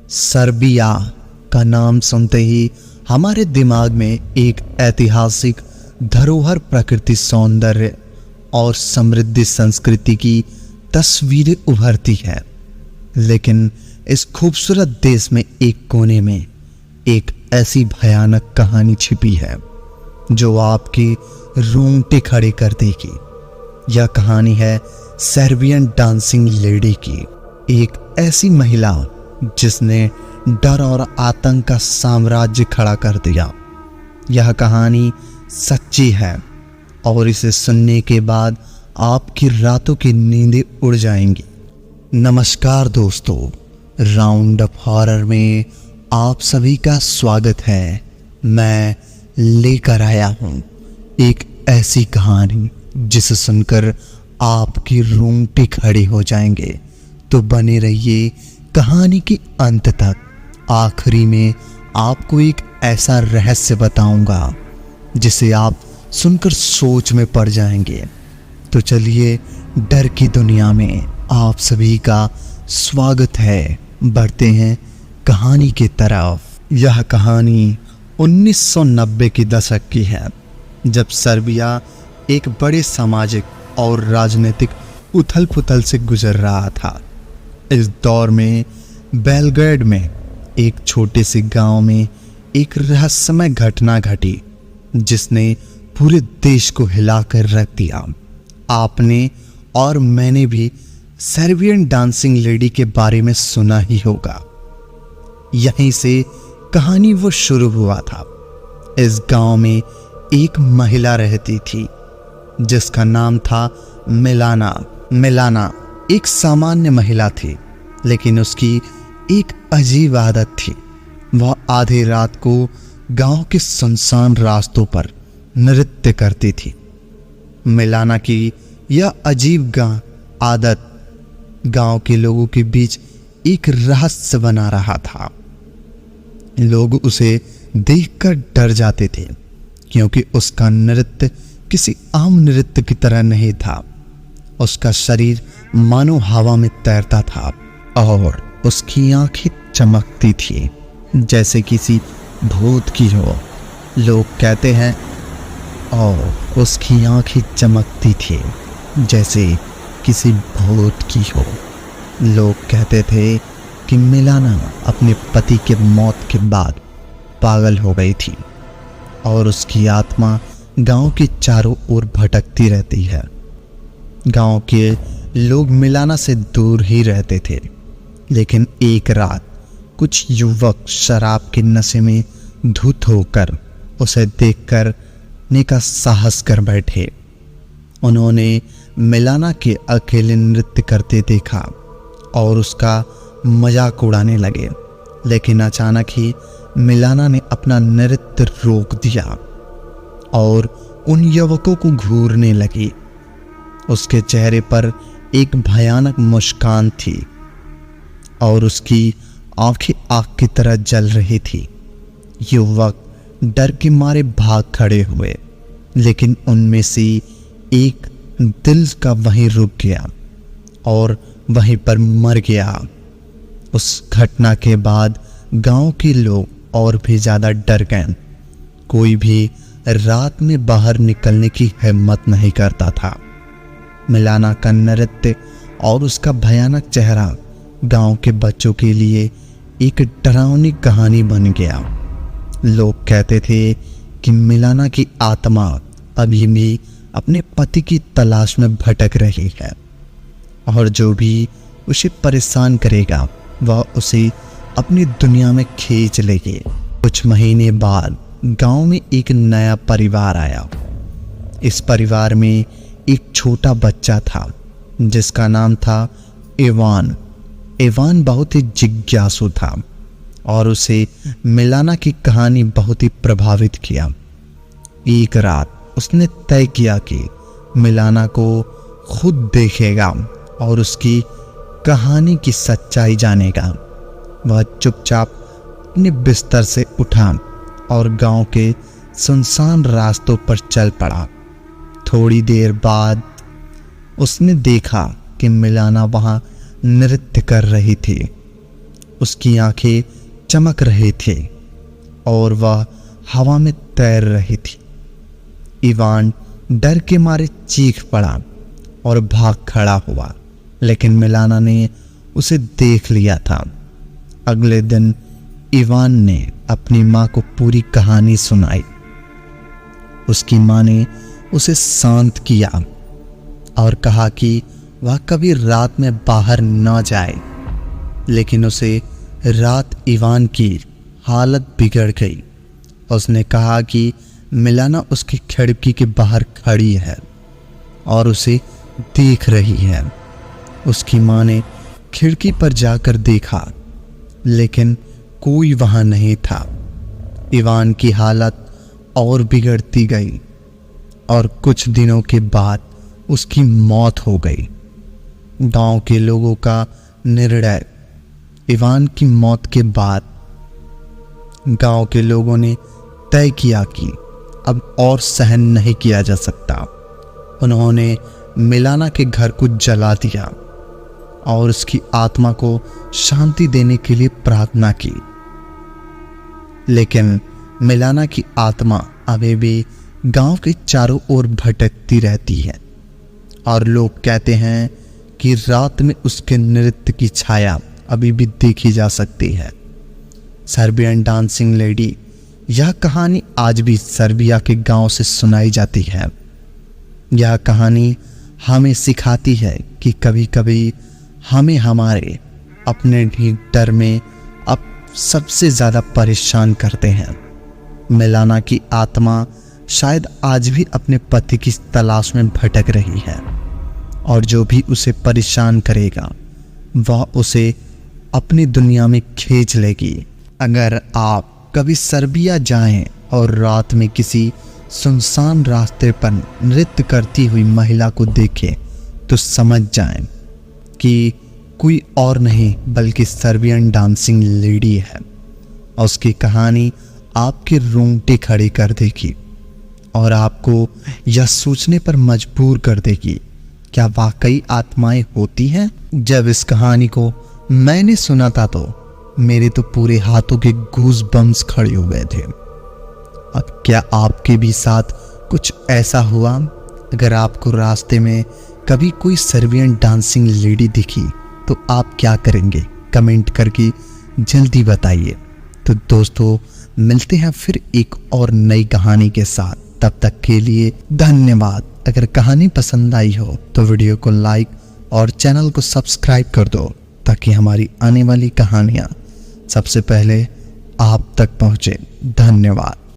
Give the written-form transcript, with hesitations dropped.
Serbia का नाम सुनते ही हमारे दिमाग में एक ऐतिहासिक धरोहर, प्रकृति सौंदर्य और समृद्ध संस्कृति की तस्वीरें उभरती है। लेकिन इस खूबसूरत देश में एक कोने में एक ऐसी भयानक कहानी छिपी है जो आपके रोंगटे खड़े कर देगी। यह कहानी है सर्बियन डांसिंग लेडी की, एक ऐसी महिला जिसने डर और आतंक का साम्राज्य खड़ा कर दिया। यह कहानी सच्ची है और इसे सुनने के बाद आपकी रातों की नींदें उड़ जाएंगी। नमस्कार दोस्तों, राउंड अप हॉरर में आप सभी का स्वागत है। मैं लेकर आया हूँ एक ऐसी कहानी जिसे सुनकर आपके रोंगटे खड़े हो जाएंगे। तो बने रहिए कहानी के अंत तक। आखिरी में आपको एक ऐसा रहस्य बताऊंगा जिसे आप सुनकर सोच में पड़ जाएंगे। तो चलिए, डर की दुनिया में आप सभी का स्वागत है। बढ़ते हैं कहानी की तरफ। यह कहानी 1990 के दशक की है, जब सर्बिया एक बड़े सामाजिक और राजनीतिक उथल पुथल से गुजर रहा था। इस दौर में बेलग्रेड में एक छोटे से गांव में एक रहस्यमय घटना घटी जिसने पूरे देश को हिलाकर रख दिया। आपने और मैंने भी सर्बियन डांसिंग लेडी के बारे में सुना ही होगा। यहीं से कहानी वो शुरू हुआ था। इस गांव में एक महिला रहती थी जिसका नाम था मिलाना एक सामान्य महिला थी, लेकिन उसकी एक अजीब आदत थी। वह आधी रात को गांव के सुनसान रास्तों पर नृत्य करती थी। मिलाना की यह अजीब आदत गांव के लोगों के बीच एक रहस्य बना रहा था। लोग उसे देखकर डर जाते थे क्योंकि उसका नृत्य किसी आम नृत्य की तरह नहीं था। उसका शरीर मानो हवा में तैरता था और उसकी आंखें चमकती थी जैसे किसी भूत की हो। लोग कहते हैं और उसकी आंखें चमकती थी जैसे किसी भूत की हो। लोग कहते थे कि मिलाना अपने पति के मौत के बाद पागल हो गई थी और उसकी आत्मा गांव के चारों ओर भटकती रहती है। गांव के लोग मिलाना से दूर ही रहते थे, लेकिन एक रात कुछ युवक शराब के नशे में धुत होकर उसे देखकर का साहस कर बैठे। उन्होंने मिलाना के अकेले नृत्य करते देखा और उसका मजाक उड़ाने लगे, लेकिन अचानक ही मिलाना ने अपना नृत्य रोक दिया और उन युवकों को घूरने लगी। उसके चेहरे पर एक भयानक मुस्कान थी और उसकी आंखें आग की तरह जल रही थी। युवक डर के मारे भाग खड़े हुए, लेकिन उनमें से एक दिल का वहीं रुक गया और वहीं पर मर गया। उस घटना के बाद गांव के लोग और भी ज़्यादा डर गए। कोई भी रात में बाहर निकलने की हिम्मत नहीं करता था। मिलाना का नृत्य और उसका भयानक चेहरा गांव के बच्चों के लिए एक डरावनी कहानी बन गया। लोग कहते थे कि मिलाना की आत्मा अभी भी अपने पति की तलाश में भटक रही है और जो भी उसे परेशान करेगा वह उसे अपनी दुनिया में खींच लेगी। कुछ महीने बाद गांव में एक नया परिवार आया। इस परिवार में एक छोटा बच्चा था जिसका नाम था इवान। इवान बहुत ही जिज्ञासु था और उसे मिलाना की कहानी बहुत ही प्रभावित किया। एक रात उसने तय किया कि मिलाना को खुद देखेगा और उसकी कहानी की सच्चाई जानेगा। वह चुपचाप अपने बिस्तर से उठा और गांव के सुनसान रास्तों पर चल पड़ा। थोड़ी देर बाद उसने देखा कि मिलाना वहां नृत्य कर रही थी। उसकी आंखें चमक रहे थे और वह हवा में तैर रही थी। इवान डर के मारे चीख पड़ा और भाग खड़ा हुआ, लेकिन मिलाना ने उसे देख लिया था। अगले दिन इवान ने अपनी माँ को पूरी कहानी सुनाई। उसकी माँ ने उसे शांत किया और कहा कि वह कभी रात में बाहर न जाए, लेकिन उसे रात इवान की हालत बिगड़ गई। उसने कहा कि मिलाना उसकी खिड़की के बाहर खड़ी है और उसे देख रही है। उसकी माँ ने खिड़की पर जाकर देखा, लेकिन कोई वहां नहीं था। इवान की हालत और बिगड़ती गई और कुछ दिनों के बाद उसकी मौत हो गई। गांव के लोगों का निर्णय। इवान की मौत के बाद गांव के लोगों ने तय किया कि अब और सहन नहीं किया जा सकता। उन्होंने मिलाना के घर को जला दिया और उसकी आत्मा को शांति देने के लिए प्रार्थना की। लेकिन मिलाना की आत्मा अभी भी गांव के चारों ओर भटकती रहती है और लोग कहते हैं कि रात में उसके नृत्य की छाया अभी भी देखी जा सकती है। Serbian dancing lady. यह कहानी आज भी सर्बिया के गांव से सुनाई जाती है। यह कहानी हमें सिखाती है कि कभी कभी हमें हमारे अपने ही डर में अब सबसे ज़्यादा परेशान करते हैं। मिलाना की आत्मा शायद आज भी अपने पति की तलाश में भटक रही है और जो भी उसे परेशान करेगा वह उसे अपनी दुनिया में खींच लेगी। अगर आप कभी सर्बिया जाएं और रात में किसी सुनसान रास्ते पर नृत्य करती हुई महिला को देखें तो समझ जाएं कि कोई और नहीं बल्कि सर्बियन डांसिंग लेडी है। और उसकी कहानी आपके रोंगटे खड़े कर देगी और आपको यह सोचने पर मजबूर कर देगी, क्या वाकई आत्माएं होती हैं? जब इस कहानी को मैंने सुना था तो मेरे तो पूरे हाथों के गूज बम्स खड़े हो गए थे। अब क्या आपके भी साथ कुछ ऐसा हुआ? अगर आपको रास्ते में कभी कोई सर्बियन डांसिंग लेडी दिखी तो आप क्या करेंगे? कमेंट करके जल्दी बताइए। तो दोस्तों, मिलते हैं फिर एक और नई कहानी के साथ। तब तक के लिए धन्यवाद। अगर कहानी पसंद आई हो तो वीडियो को लाइक और चैनल को सब्सक्राइब कर दो ताकि हमारी आने वाली कहानियाँ सबसे पहले आप तक पहुँचे। धन्यवाद।